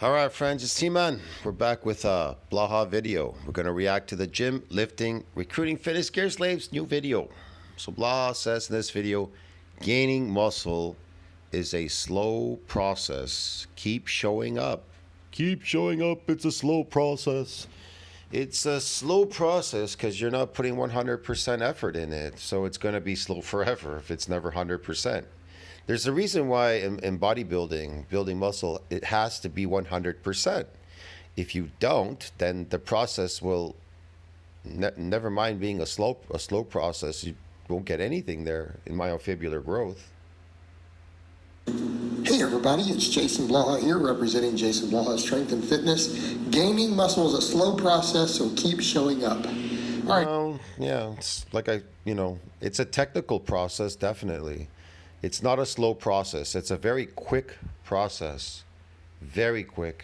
All right, friends, it's T-Man. We're back with a Blaha video. We're going to react to the gym, lifting, recruiting fitness gear slaves new video. So Blaha says in this video, gaining muscle is a slow process. Keep showing up. Keep showing up. It's a slow process. It's a slow process because you're not putting 100% effort in it. So it's going to be slow forever if it's never 100%. There's a reason why in bodybuilding, building muscle, it has to be 100%. If you don't, then the process will, never mind being a slow process, you won't get anything there in myofibular growth. Hey everybody, it's Jason Blaha here, representing Jason Blaha Strength and Fitness. Gaining muscle is a slow process, so keep showing up. All right. Well, yeah, it's like it's a technical process, definitely. It's not a slow process. It's a very quick process. Very quick.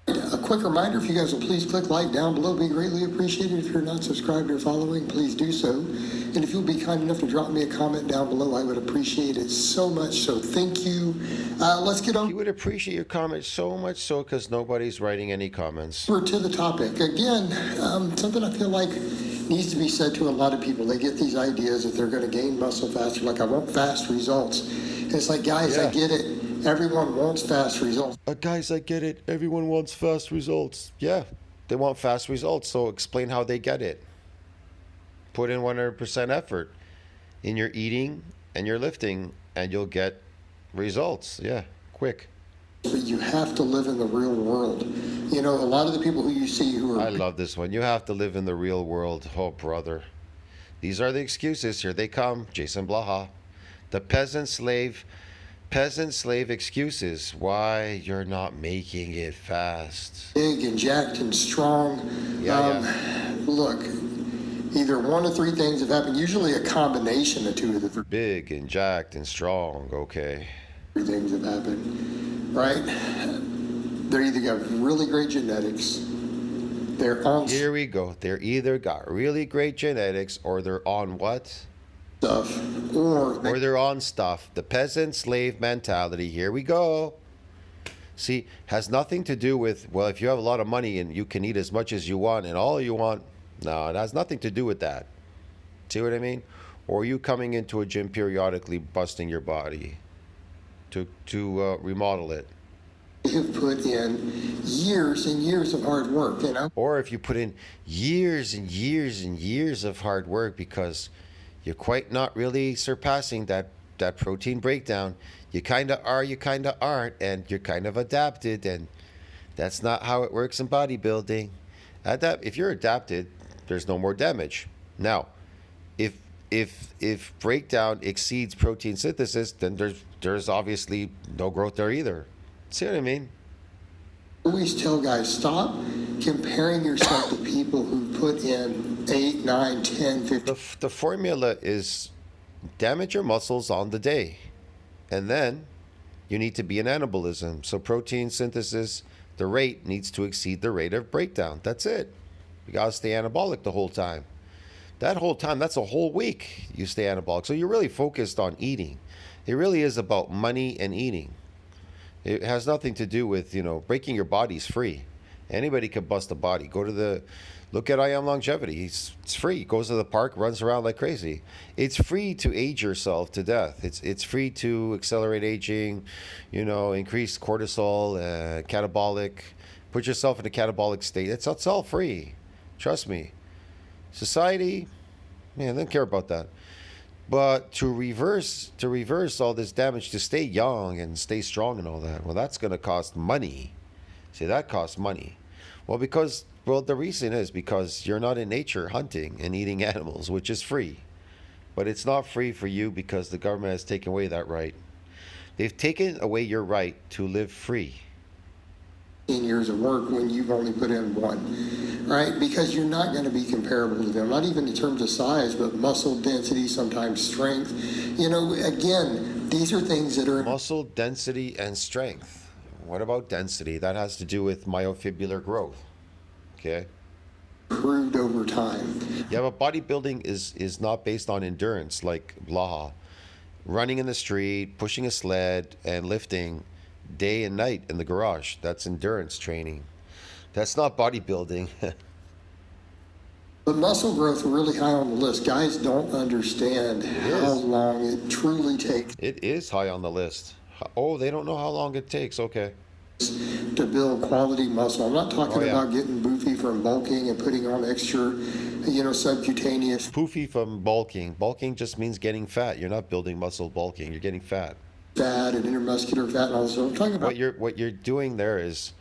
A quick reminder, if you guys will please click like down below, be greatly appreciated. If you're not subscribed or following, please do so. And if you'll be kind enough to drop me a comment down below, I would appreciate it so much. So thank you. Let's get on. You would appreciate your comments so much so because nobody's writing any comments. We're to the topic. Again, something I feel like needs to be said to a lot of people. They get these ideas that they're going to gain muscle faster, like I want fast results. And it's like, guys, Yeah. I get it. Everyone wants fast results. Guys, I get it. Everyone wants fast results. Yeah, they want fast results. So explain how they get it. Put in 100% effort in your eating and your lifting, and you'll get results. Yeah, quick. But you have to live in the real world. You know, a lot of the people who you see who are... I love this one. You have to live in the real world. Oh, brother. These are the excuses. Here they come. Jason Blaha. The peasant slave excuses why you're not making it fast. Big and jacked and strong. Look, either one of three things have happened. Usually a combination of two of the Big and jacked and strong. Okay. three things have happened, right? They're either got really great genetics, they're on Here we go. They're either got really great genetics or they're on what? stuff, or They're on stuff. The peasant slave mentality. Here we go. See, has nothing to do with, well, if you have a lot of money and you can eat as much as you want and all you want. No, it has nothing to do with that. See what I mean? Or you coming into a gym periodically busting your body to remodel it. have put in years and years of hard work, you know? Or if you put in years and years and years of hard work because you're quite not really surpassing that protein breakdown. You kind of are, you kind of aren't, and you're kind of adapted, and that's not how it works in bodybuilding. If you're adapted, there's no more damage. Now, if breakdown exceeds protein synthesis, then there's obviously no growth there either. See what I mean? Always tell guys, stop comparing yourself to people who put in 8, 9, 10, 15. The formula is damage your muscles on the day, and then you need to be in anabolism. So protein synthesis, the rate needs to exceed the rate of breakdown. That's it. You gotta stay anabolic the whole time. That whole time, that's a whole week you stay anabolic. So you're really focused on eating. It really is about money and eating. It has nothing to do with, breaking your body's free. Anybody can bust a body. Look at I Am Longevity. It's free. He goes to the park, runs around like crazy. It's free to age yourself to death. It's free to accelerate aging, increase cortisol, catabolic, put yourself in a catabolic state. It's all free. Trust me. Society, man, they don't care about that. But to reverse all this damage, to stay young and stay strong and all that, well, that's going to cost money. See, that costs money. Well, the reason is because you're not in nature hunting and eating animals, which is free. But it's not free for you because the government has taken away that right. They've taken away your right to live free. Years of work when you've only put in one, right? Because you're not going to be comparable to them, not even in terms of size, but muscle density, sometimes strength. Again, these are things that are... Muscle density and strength. What about density? That has to do with myofibular growth. Okay? Improved over time. Yeah, but bodybuilding is not based on endurance like Blaha. Running in the street, pushing a sled, and lifting day and night in the garage. That's endurance training. That's not bodybuilding. But muscle growth really high on the list. Guys don't understand how is. long it truly takes It is high on the list. Oh, they don't know how long it takes. Okay. to build quality muscle. I'm not talking Oh, yeah. about getting boofy from bulking and putting on extra, subcutaneous Poofy from bulking. Bulking just means getting fat. You're not building muscle bulking. You're getting fat. fat and intermuscular fat and all this. So I'm talking about What you're doing there is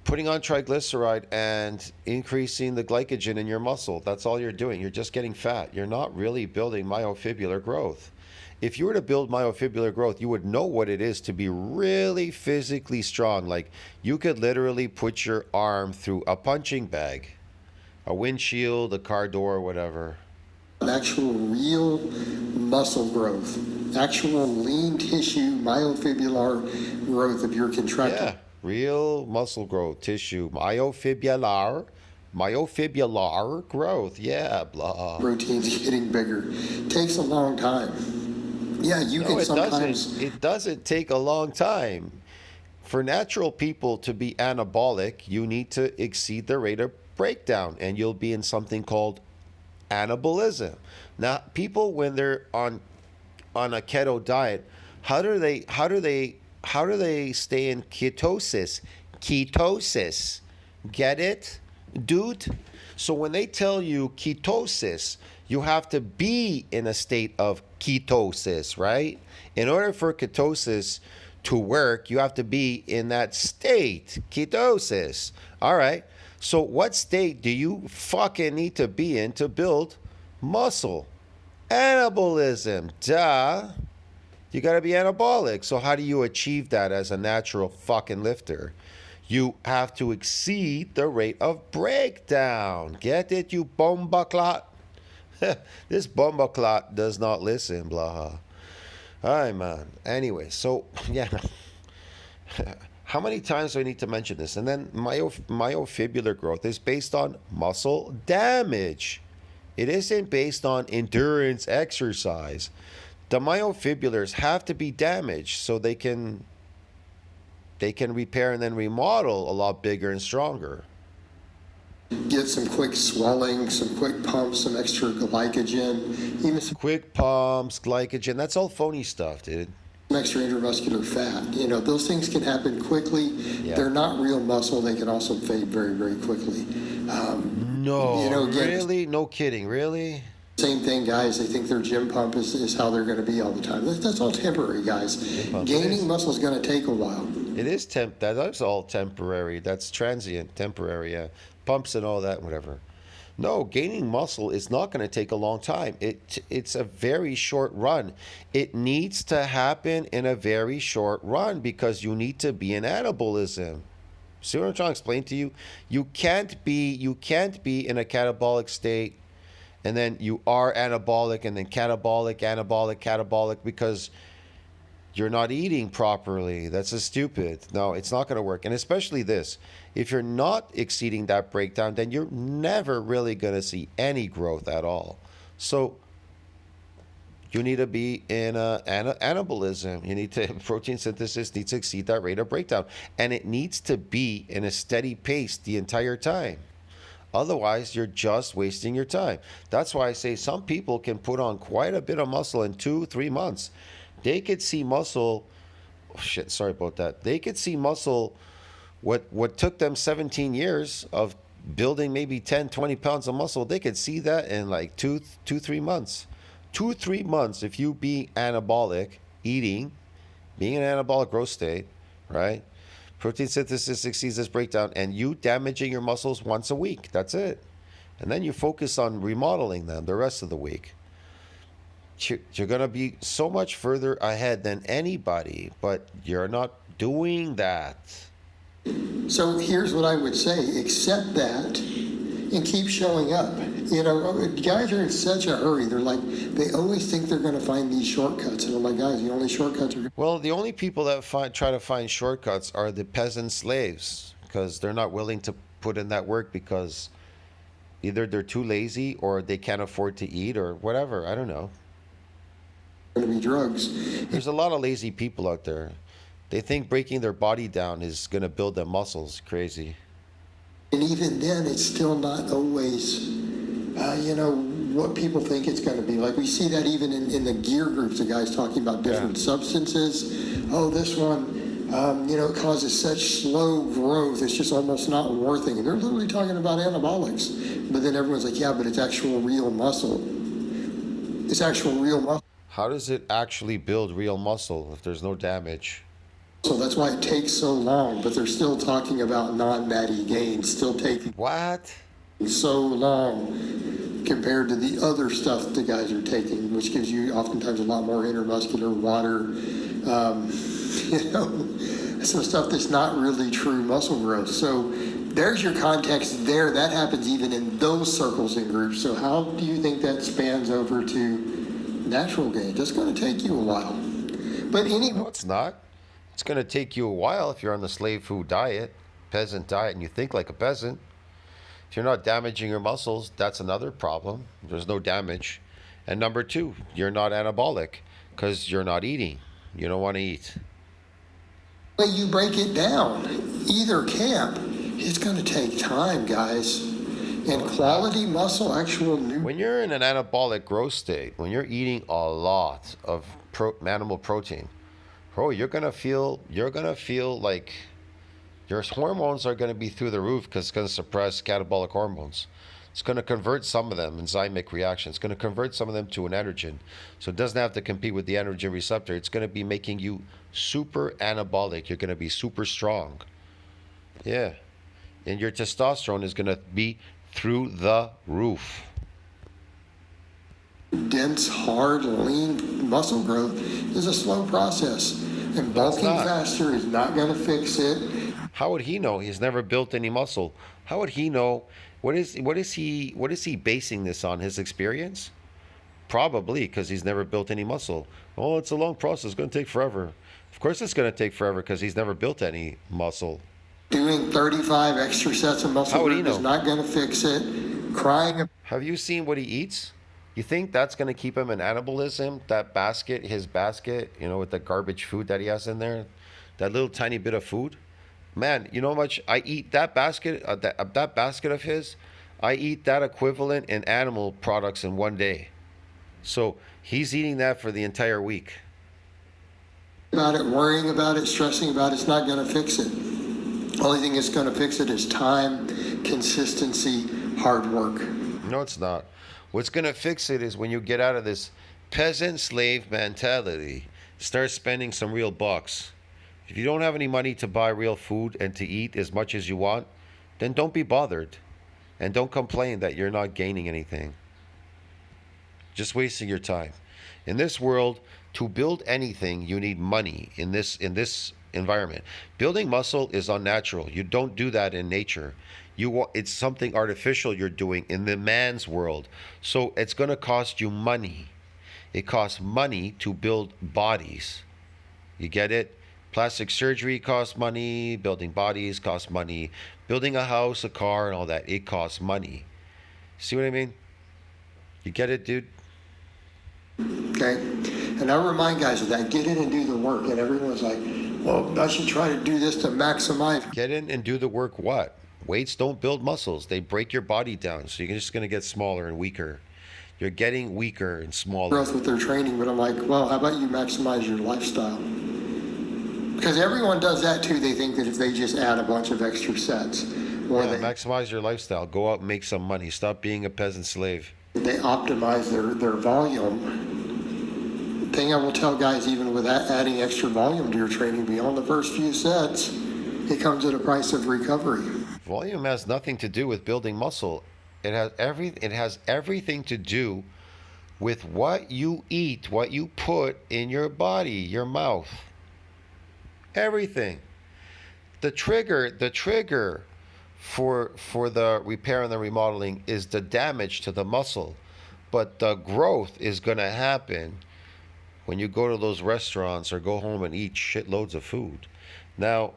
putting on triglyceride and increasing the glycogen in your muscle. That's all you're doing. You're just getting fat. You're not really building myofibrillar growth. If you were to build myofibrillar growth, you would know what it is to be really physically strong. Like you could literally put your arm through a punching bag, a windshield, a car door, whatever. actual real muscle growth, actual lean tissue myofibrillar growth of your contractile Yeah, real muscle growth, tissue, myofibrillar growth. Yeah, blah. proteins getting bigger. Takes a long time. Yeah, you No, can it sometimes. doesn't. It doesn't take a long time. For natural people to be anabolic, you need to exceed the rate of breakdown, and you'll be in something called anabolism. Now, people when they're on a keto diet, how do they stay in ketosis? Ketosis. Get it? Dude? So when they tell you ketosis, you have to be in a state of ketosis, right? In order for ketosis to work, you have to be in that state, ketosis. All right. So what state do you fucking need to be in to build muscle? Anabolism. Duh. You got to be anabolic. So how do you achieve that as a natural fucking lifter? You have to exceed the rate of breakdown. Get it, you bomba clot? This bomba clot does not listen, blah. Hi, man. Anyway, so, yeah. How many times do I need to mention this? And then myofibrillar growth is based on muscle damage. It isn't based on endurance exercise. The myofibrillars have to be damaged so they can repair and then remodel a lot bigger and stronger. Get some quick swelling, some quick pumps, some extra glycogen, even some Quick pumps, glycogen, that's all phony stuff, dude. extra intramuscular fat. Those things can happen quickly. Yeah. They're not real muscle. They can also fade very, very quickly. No, Again, really? No kidding, really? same thing, guys. They think their gym pump is how they're going to be all the time. That's all temporary, guys. pump, it Gaining is. muscle is going to take a while. It is that's all temporary. That's transient, temporary, yeah. Pumps and all that, whatever. No, gaining muscle is not going to take a long time. It's a very short run. It needs to happen in a very short run because you need to be in anabolism. See what I'm trying to explain to you? You can't be in a catabolic state and then you are anabolic and then catabolic because you're not eating properly. That's just stupid. No, it's not going to work. And especially this, if you're not exceeding that breakdown, then you're never really going to see any growth at all. So you need to be in anabolism. You need to, protein synthesis needs to exceed that rate of breakdown. And it needs to be in a steady pace the entire time. Otherwise, you're just wasting your time. That's why I say some people can put on quite a bit of muscle in 2-3 months. They could see muscle, sorry about that. They could see muscle, what took them 17 years of building maybe 10, 20 pounds of muscle, they could see that in like 3 months. 2-3 months, if you be anabolic, eating, being in an anabolic growth state, right? Protein synthesis exceeds this breakdown, and you damaging your muscles once a week. That's it. And then you focus on remodeling them the rest of the week. You're going to be so much further ahead than anybody, but you're not doing that. So here's what I would say: accept that and keep showing up. Guys are in such a hurry. They always think they're going to find these shortcuts. And I'm like, guys, the only shortcuts are. Well, the only people that try to find shortcuts are the peasant slaves because they're not willing to put in that work because either they're too lazy or they can't afford to eat or whatever. I don't know. Going to be drugs. There's a lot of lazy people out there They think breaking their body down is going to build their muscles. Crazy. And even then, it's still not always, what people think it's going to be. Like we see that even in the gear groups, the guys talking about different substances. Oh, this one, it causes such slow growth. It's just almost not worth it. And they're literally talking about anabolics. But then everyone's like, yeah, but it's actual real muscle. It's actual real muscle. How does it actually build real muscle if there's no damage? So that's why it takes so long, but they're still talking about non-natty gains, still taking What? so long compared to the other stuff the guys are taking, which gives you oftentimes a lot more intermuscular water, some stuff that's not really true muscle growth. So there's your context there. That happens even in those circles and groups. So how do you think that spans over to natural gains? It's going to take you a while. But No, it's not. It's going to take you a while if you're on the slave food diet, peasant diet, and you think like a peasant. If you're not damaging your muscles, that's another problem. There's no damage. And number two, you're not anabolic because you're not eating. You don't want to eat. When you break it down, either camp, it's going to take time, guys. And quality muscle, actual new. When you're in an anabolic growth state, when you're eating a lot of animal protein, bro, you're gonna feel like your hormones are gonna be through the roof because it's gonna suppress catabolic hormones. It's gonna convert some of them, enzymic reaction. It's gonna convert some of them to an androgen. So it doesn't have to compete with the androgen receptor. It's gonna be making you super anabolic. You're gonna be super strong. Yeah. And your testosterone is gonna be through the roof. Dense, hard, lean muscle growth is a slow process. And bulking faster is not going to fix it. How would he know? He's never built any muscle. How would he know? What is he basing this on? His experience? Probably because he's never built any muscle. Oh, it's a long process. It's going to take forever. Of course it's going to take forever because he's never built any muscle. Doing 35 extra sets of muscle group is not going to fix it. Crying. Have you seen what he eats? You think that's going to keep him in anabolism? That basket, his basket, with the garbage food that he has in there, that little tiny bit of food. Man, you know how much I eat that basket, that basket of his? I eat that equivalent in animal products in one day. So he's eating that for the entire week. About it, worrying about it, stressing about it's not going to fix it. Only thing that's going to fix it is time, consistency, hard work. No, it's not. What's going to fix it is when you get out of this peasant-slave mentality, start spending some real bucks. If you don't have any money to buy real food and to eat as much as you want, then don't be bothered. And don't complain that you're not gaining anything. Just wasting your time. In this world, to build anything, you need money in this environment. Building muscle is unnatural. You don't do that in nature. It's something artificial you're doing in the man's world. So it's going to cost you money. It costs money to build bodies. You get it? Plastic surgery costs money. Building bodies costs money. Building a house, a car, and all that, it costs money. See what I mean? You get it, dude? Okay. And I remind guys of that. Get in and do the work. And everyone's like, well, I should try to do this to maximize. Get in and do the work what? Weights don't build muscles. They break your body down. So you're just going to get smaller and weaker. You're getting weaker and smaller. Growth with their training, but I'm like, well, how about you maximize your lifestyle? Because everyone does that too. They think that if they just add a bunch of extra sets, or they maximize your lifestyle. Go out and make some money. Stop being a peasant slave. They optimize their volume. Thing I will tell guys, even with adding extra volume to your training beyond the first few sets, it comes at a price of recovery. Volume has nothing to do with building muscle. It has everything to do with what you eat, what you put in your body, your mouth. Everything. The trigger for the repair and the remodeling is the damage to the muscle. But the growth is going to happen when you go to those restaurants or go home and eat shitloads of food. Now,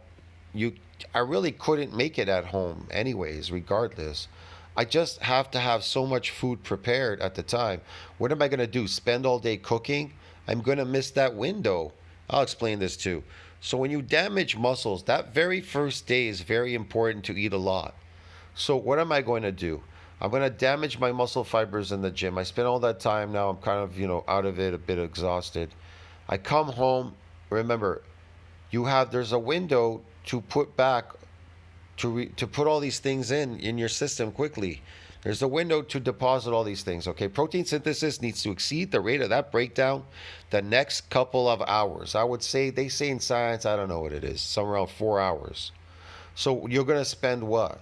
I really couldn't make it at home anyways, regardless. I just have to have so much food prepared at the time. What am I going to do? Spend all day cooking? I'm going to miss that window. I'll explain this too. So when you damage muscles, that very first day is very important to eat a lot. So what am I going to do? I'm going to damage my muscle fibers in the gym. I spent all that time. Now I'm kind of, out of it, a bit exhausted. I come home. Remember, there's a window to put back to put all these things in your system quickly. There's a window to deposit all these things. Okay, protein synthesis needs to exceed the rate of that breakdown the next couple of hours. I would say, they say in science, I don't know what it is, somewhere around 4 hours. So you're gonna spend what?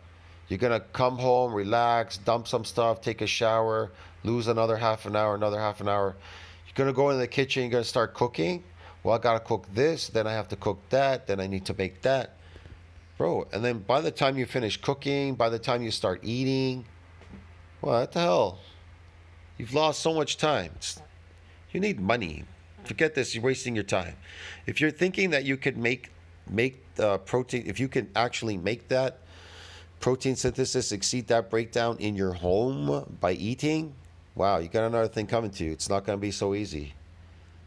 You're gonna come home, relax, dump some stuff, take a shower, lose another half an hour, another half an hour. You're gonna go in the kitchen, you're gonna start cooking. Well, I gotta cook this, then I have to cook that, then I need to make that. Bro, and then by the time you finish cooking, by the time you start eating, what the hell? You've lost so much time. You need money. Forget this, you're wasting your time. If you're thinking that you could make the protein, if you can actually make that protein synthesis exceed that breakdown in your home by eating, wow, you got another thing coming to you. It's not going to be so easy.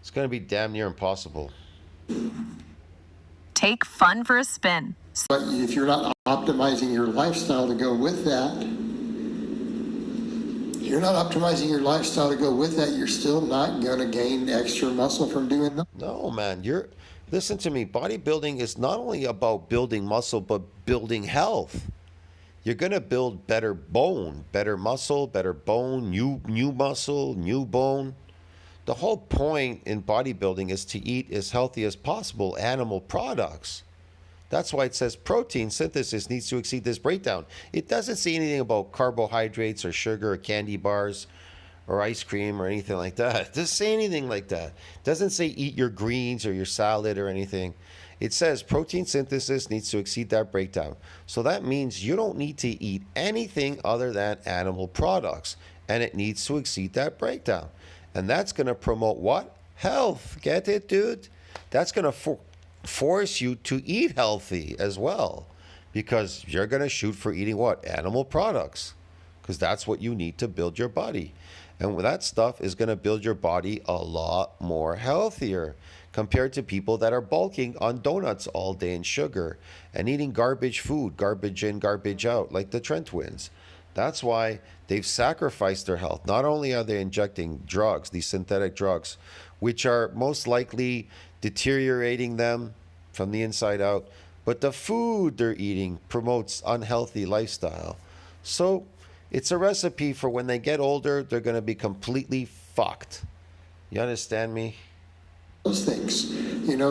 It's going to be damn near impossible. Take fun for a spin. But if you're not optimizing your lifestyle to go with that, you're still not going to gain extra muscle from doing that. No, man, listen to me. Bodybuilding is not only about building muscle, but building health. You're going to build better bone, better muscle, better bone, new muscle, new bone. The whole point in bodybuilding is to eat as healthy as possible animal products. That's why it says protein synthesis needs to exceed this breakdown. It doesn't say anything about carbohydrates or sugar or candy bars or ice cream or anything like that. It doesn't say anything like that. It doesn't say eat your greens or your salad or anything. It says protein synthesis needs to exceed that breakdown. So that means you don't need to eat anything other than animal products, and it needs to exceed that breakdown. And that's going to promote what? Health. Get it, dude? That's going to force you to eat healthy as well, because you're going to shoot for eating what? Animal products, because that's what you need to build your body. And that stuff is going to build your body a lot more healthier compared to people that are bulking on donuts all day and sugar and eating garbage food, garbage in, garbage out, like the Trent twins. That's why they've sacrificed their health. Not only are they injecting drugs, these synthetic drugs, which are most likely deteriorating them from the inside out, but the food they're eating promotes unhealthy lifestyle. So it's a recipe for when they get older, they're going to be completely fucked. You understand me? Those things,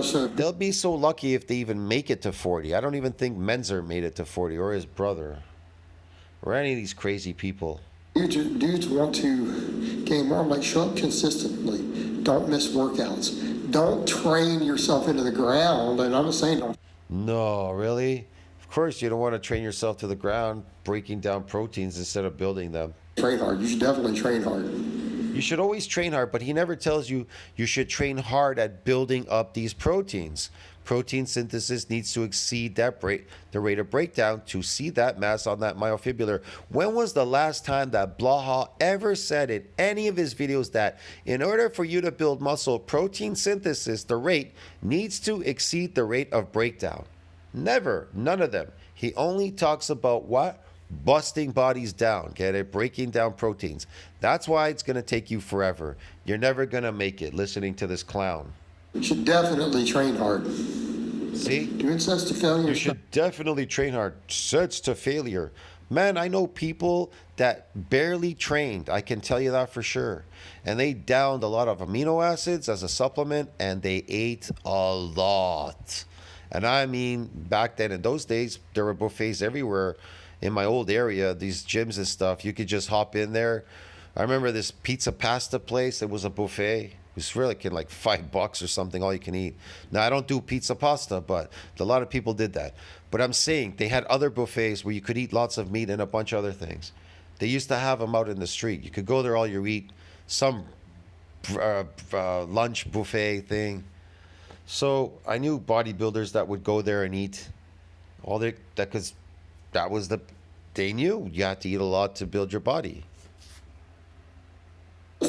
so They'll be so lucky if they even make it to 40. I don't even think Menzer made it to 40, or his brother, or any of these crazy people. dudes want to gain more. I'm like, show up consistently. Don't miss workouts. Don't train yourself into the ground. And I'm not saying don't. No, really? Of course, you don't want to train yourself to the ground, breaking down proteins instead of building them. Train hard. You should definitely train hard. You should always train hard, but he never tells you you should train hard at building up these proteins. Protein synthesis needs to exceed the rate of breakdown to see that mass on that myofibrillar. When was the last time that Blaha ever said in any of his videos that in order for you to build muscle, protein synthesis, the rate needs to exceed the rate of breakdown? Never. None of them. He only talks about what? Busting bodies down, get it? Breaking down proteins. That's why it's going to take you forever. You're never going to make it listening to this clown. You should definitely train hard. See? Doing sets to failure. You should definitely train hard. Sets to failure. Man, I know people that barely trained. I can tell you that for sure. And they downed a lot of amino acids as a supplement, and they ate a lot. And I mean, back then in those days, there were buffets everywhere. In my old area, these gyms and stuff, you could just hop in there. I remember this pizza pasta place. It was a buffet. It was really like $5 or something, all you can eat. Now, I don't do pizza pasta, but a lot of people did that. But I'm saying they had other buffets where you could eat lots of meat and a bunch of other things. They used to have them out in the street. You could go there all you eat, some lunch buffet thing. So I knew bodybuilders that would go there and eat all that, because that was they knew you had to eat a lot to build your body.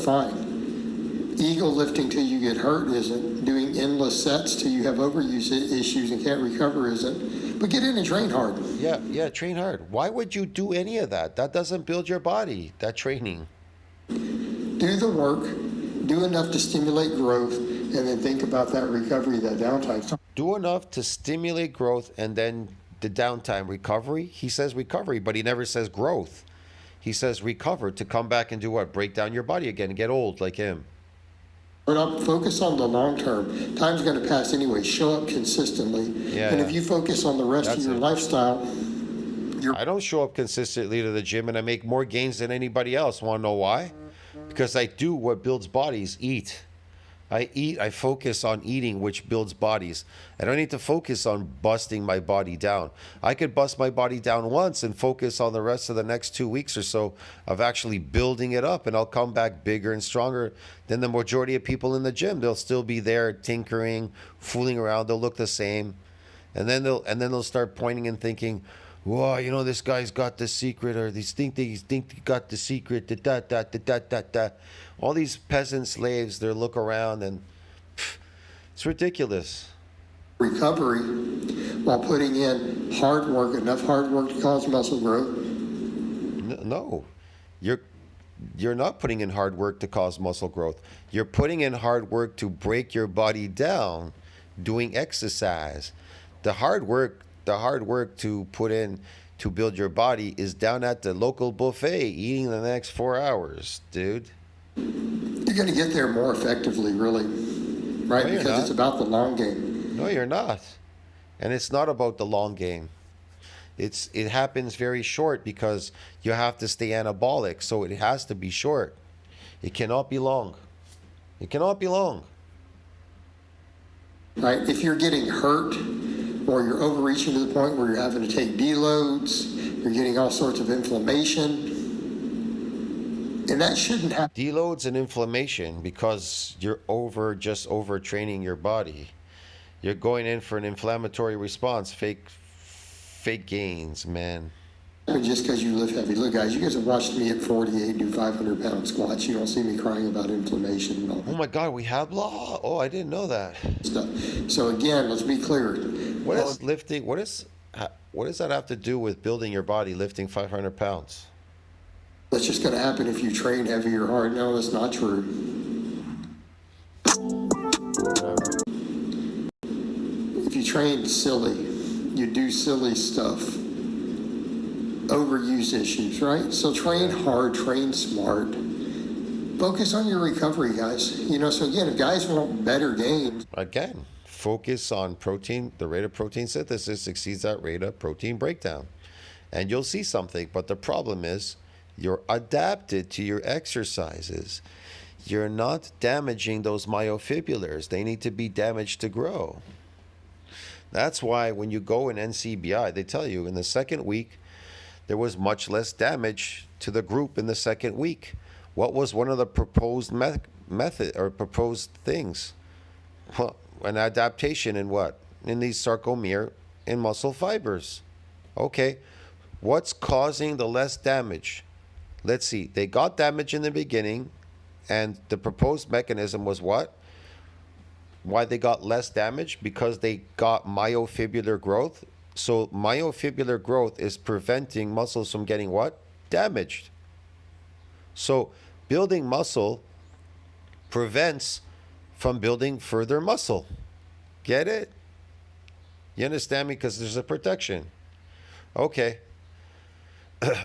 Fine. ego lifting till you get hurt isn't. Doing endless sets till you have overuse issues and can't recover isn't. But get in and train hard. Yeah, train hard. Why would you do any of that? That doesn't build your body, that training. Do the work, do enough to stimulate growth, and then think about that recovery, that downtime. Do enough to stimulate growth and then the downtime. Recovery? He says recovery, but he never says growth. He says recover to come back and do what? Break down your body again and get old like him. But focus on the long term. Time's going to pass anyway. Show up consistently. And if you focus on the rest of your lifestyle, I don't show up consistently to the gym and I make more gains than anybody else. Want to know why? Because I do what builds bodies, eat. I focus on eating, which builds bodies. I don't need to focus on busting my body down. I could bust my body down once and focus on the rest of the next 2 weeks or so of actually building it up, and I'll come back bigger and stronger than the majority of people in the gym. They'll still be there tinkering, fooling around. They'll look the same. And then they'll start pointing and thinking, whoa, you know, this guy's got the secret, or they think they got the secret, da. All these peasant slaves, they look around and it's ridiculous. Recovery while putting in hard work, enough hard work to cause muscle growth. No, you're not putting in hard work to cause muscle growth. You're putting in hard work to break your body down, doing exercise. The hard work to put in to build your body is down at the local buffet eating the next 4 hours, dude. You're going to get there more effectively, really, right? No, because it's about the long game. No, you're not. And it's not about the long game. It happens very short because you have to stay anabolic, so it has to be short. It cannot be long. It cannot be long. Right? If you're getting hurt, or you're overreaching to the point where you're having to take deloads, you're getting all sorts of inflammation, and that shouldn't happen. Deloads and inflammation because you're just overtraining your body. You're going in for an inflammatory response, fake gains, man. Just because you lift heavy. Look, guys, you guys have watched me at 48 do 500-pound squats. You don't see me crying about inflammation and all that. Oh my God, we have law? Oh, I didn't know that. Stuff. So again, let's be clear. What is lifting? What does that have to do with building your body, lifting 500 pounds? That's just going to happen if you train heavy or hard. No, that's not true. If you train silly, you do silly stuff, overuse issues, right? So train hard, train smart. Focus on your recovery, guys. You know, so again, if guys want better gains. Again, focus on protein. The rate of protein synthesis exceeds that rate of protein breakdown. And you'll see something. But the problem is you're adapted to your exercises. You're not damaging those myofibrillars. They need to be damaged to grow. That's why when you go in NCBI, they tell you in the second week, there was much less damage to the group in the second week. What was one of the proposed method or proposed things? Well, an adaptation in what? In these sarcomere in muscle fibers. Okay, what's causing the less damage? Let's see. They got damage in the beginning, and the proposed mechanism was what? Why they got less damage? Because they got myofibrillar growth. So myofibrillar growth is preventing muscles from getting what? Damaged. So building muscle prevents from building further muscle. Get it? You understand me? Because there's a protection. Okay.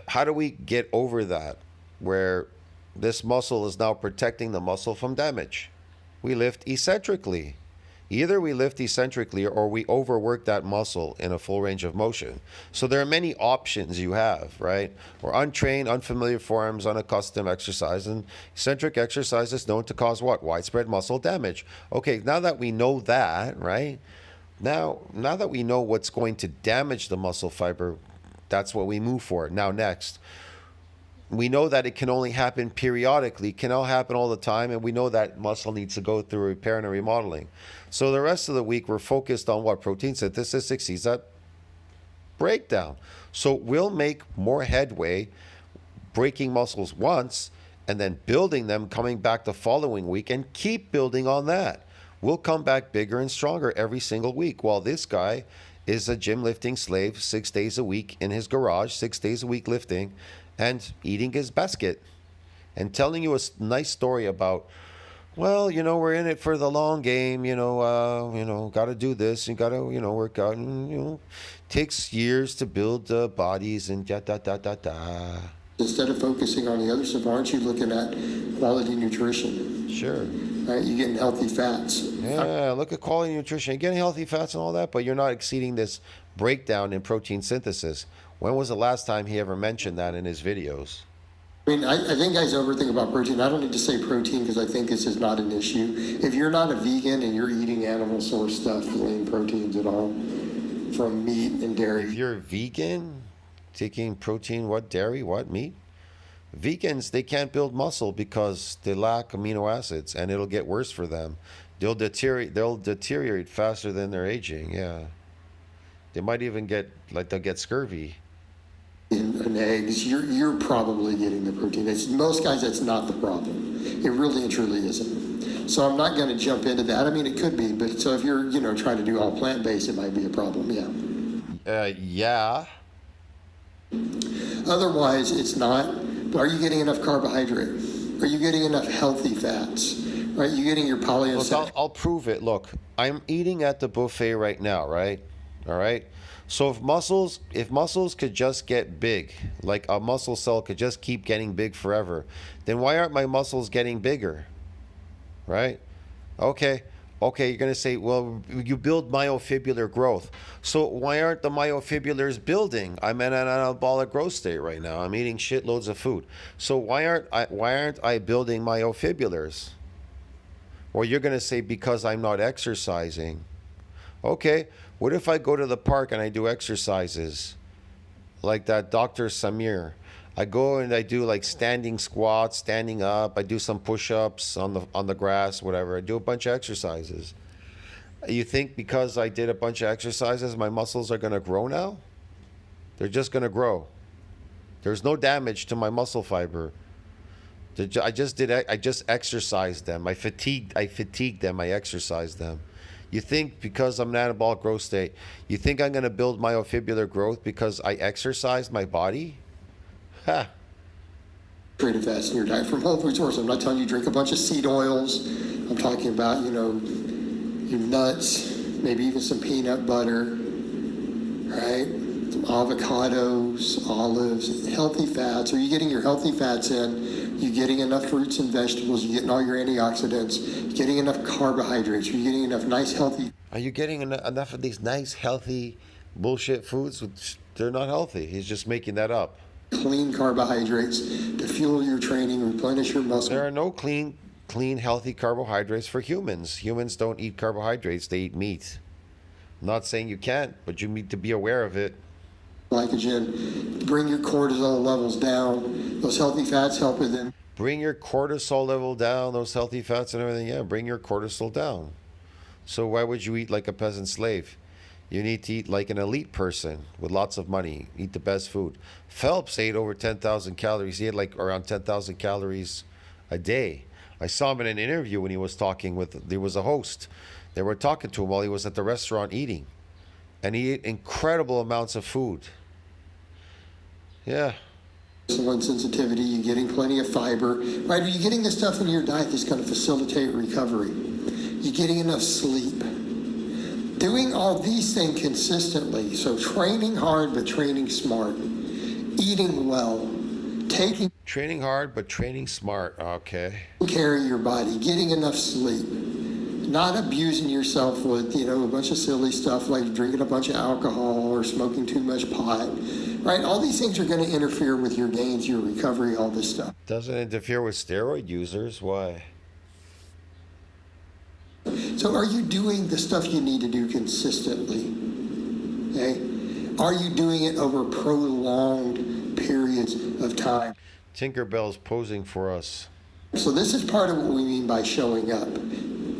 How do we get over that? Where this muscle is now protecting the muscle from damage. We lift eccentrically. Either we lift eccentrically or we overwork that muscle in a full range of motion. So there are many options you have, right? Or untrained, unfamiliar forms, unaccustomed exercise. And eccentric exercise is known to cause what? Widespread muscle damage. Okay, now that we know that, right? Now that we know what's going to damage the muscle fiber, that's what we move for. Now next, we know that it can only happen periodically. It cannot happen all the time. And we know that muscle needs to go through repair and remodeling. So the rest of the week, we're focused on what? Protein synthesis exceeds that breakdown. So we'll make more headway breaking muscles once, and then building them, coming back the following week, and keep building on that. We'll come back bigger and stronger every single week, while this guy is a gym lifting slave 6 days a week in his garage, 6 days a week lifting and eating his biscuit and telling you a nice story about, well, we're in it for the long game, got to do this and got to, work out, and, takes years to build bodies and da da da da da. Instead of focusing on the other stuff, aren't you looking at quality nutrition? Sure. Right, you're getting healthy fats. Yeah, look at quality nutrition. You're getting healthy fats and all that, but you're not exceeding this breakdown in protein synthesis. When was the last time he ever mentioned that in his videos? I mean, I think guys overthink about protein. I don't need to say protein because I think this is not an issue. If you're not a vegan and you're eating animal source stuff, lean proteins at all, from meat and dairy. If you're vegan, taking protein, what, dairy, what, meat? Vegans, they can't build muscle because they lack amino acids, and it'll get worse for them. They'll deteriorate faster than they're aging. Yeah, they might even they'll get scurvy. In eggs, you're probably getting the protein. Most guys, that's not the problem. It really and truly isn't. So I'm not going to jump into that. I mean, it could be, but so if you're trying to do all plant-based, it might be a problem. Yeah. Yeah. Otherwise, it's not. Are you getting enough carbohydrate? Are you getting enough healthy fats? Right? You getting your polyunsaturated? Look, I'll prove it. Look, I'm eating at the buffet right now, right? All right. So if muscles could just get big, like a muscle cell could just keep getting big forever, then why aren't my muscles getting bigger? Right? Okay, you're going to say, well, you build myofibrillar growth. So why aren't the myofibrillars building? I'm in an anabolic growth state right now. I'm eating shitloads of food. So why aren't I building myofibrillars? Well, you're going to say, because I'm not exercising. Okay, what if I go to the park and I do exercises like that Dr. Samir? I go and I do like standing squats, standing up. I do some push-ups on the grass, whatever. I do a bunch of exercises. You think because I did a bunch of exercises, my muscles are going to grow now? They're just going to grow. There's no damage to my muscle fiber. I just exercised them. I fatigued them. I exercised them. You think because I'm in an anabolic growth state, you think I'm going to build myofibrillar growth because I exercised my body? Ha. Creative fats in your diet from whole food sources. I'm not telling you drink a bunch of seed oils. I'm talking about, your nuts, maybe even some peanut butter, right? Some avocados, olives, healthy fats. Are you getting your healthy fats in? You getting enough fruits and vegetables? You getting all your antioxidants? You getting enough carbohydrates? Are you getting enough nice healthy? Are you getting enough of these nice healthy bullshit foods? Which they're not healthy. He's just making that up. Clean carbohydrates to fuel your training, replenish your muscle. There are no clean, healthy carbohydrates for humans. Humans don't eat carbohydrates, they eat meat. I'm not saying you can't, but you need to be aware of it. Glycogen, bring your cortisol levels down. Those healthy fats help with them. Bring your cortisol level down, those healthy fats and everything. Yeah, bring your cortisol down. So why would you eat like a peasant slave? You need to eat like an elite person with lots of money. Eat the best food. Phelps ate over 10,000 calories. He had like around 10,000 calories a day. I saw him in an interview when he was talking there was a host. They were talking to him while he was at the restaurant eating. And he ate incredible amounts of food. Yeah. Insulin sensitivity, you're getting plenty of fiber. Right? Are you getting the stuff in your diet that's going to facilitate recovery? You're getting enough sleep. Doing all these things consistently, so training hard but training smart, eating well, training hard but training smart. Okay. Care of your body, getting enough sleep, not abusing yourself with a bunch of silly stuff like drinking a bunch of alcohol or smoking too much pot. Right? All these things are going to interfere with your gains, your recovery, all this stuff. Doesn't interfere with steroid users. Why? So are you doing the stuff you need to do consistently? Okay? Are you doing it over prolonged periods of time? Tinkerbell's posing for us. So this is part of what we mean by showing up,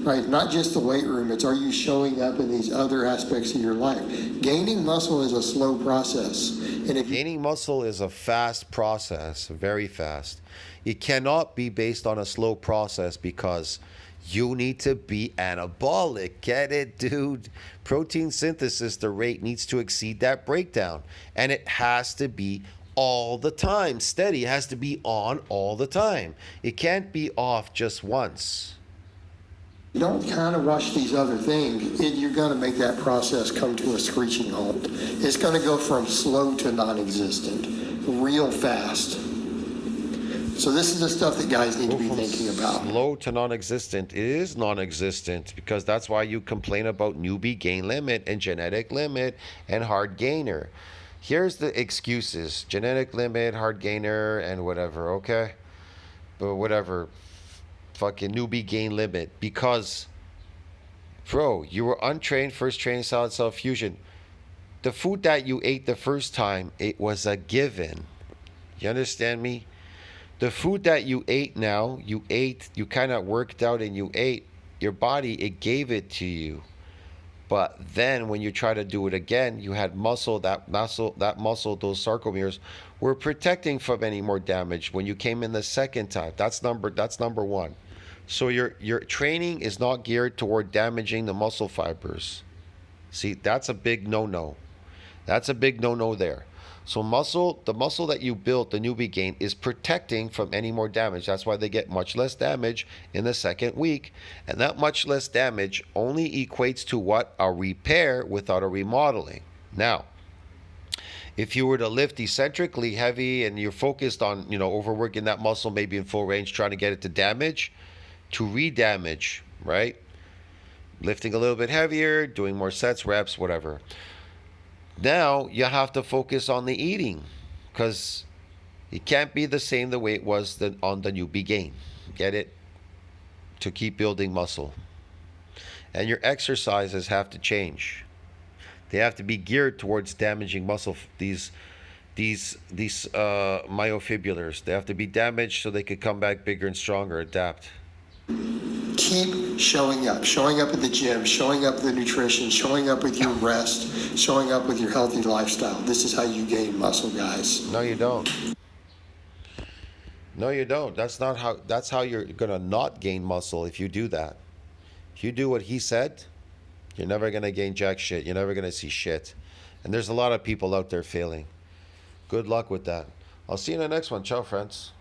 right? Not just the weight room. It's are you showing up in these other aspects of your life? Gaining muscle is a slow process. And Gaining muscle is a fast process, very fast. It cannot be based on a slow process because you need to be anabolic. Get it, dude? Protein synthesis, the rate needs to exceed that breakdown. And it has to be all the time. Steady. It has to be on all the time. It can't be off just once. You don't kind of rush these other things, you're going to make that process come to a screeching halt. It's going to go from slow to non-existent real fast. So this is the stuff that guys need to be thinking about. Slow to non-existent. It is non-existent because that's why you complain about newbie gain limit and genetic limit and hard gainer. Here's the excuses: genetic limit, hard gainer, and whatever. Okay, but whatever. Fucking newbie gain limit because, bro, you were untrained first training solid cell fusion. The food that you ate the first time, it was a given. You understand me? The food that you ate now, you kind of worked out and you ate. Your body, it gave it to you. But then when you try to do it again, you had muscle, those sarcomeres were protecting from any more damage when you came in the second time. That's number one. So your training is not geared toward damaging the muscle fibers. See, that's a big no-no. That's a big no-no there. So the muscle that you built, the newbie gain, is protecting from any more damage. That's why they get much less damage in the second week. And that much less damage only equates to what? A repair without a remodeling. Now, if you were to lift eccentrically heavy and you're focused on, overworking that muscle, maybe in full range, trying to get it to damage, to re-damage, right? Lifting a little bit heavier, doing more sets, reps, whatever. Now you have to focus on the eating because it can't be the same the way it was on the newbie gain. Get it? To keep building muscle. And your exercises have to change. They have to be geared towards damaging muscle. These myofibrillars. They have to be damaged so they could come back bigger and stronger, adapt. Keep showing up at the gym, showing up with the nutrition, showing up with your rest, showing up with your healthy lifestyle. This is how you gain muscle, guys. No, you don't. No, you don't. That's how you're gonna not gain muscle if you do that. If you do what he said, you're never gonna gain jack shit. You're never gonna see shit. And there's a lot of people out there failing. Good luck with that. I'll see you in the next one. Ciao, friends.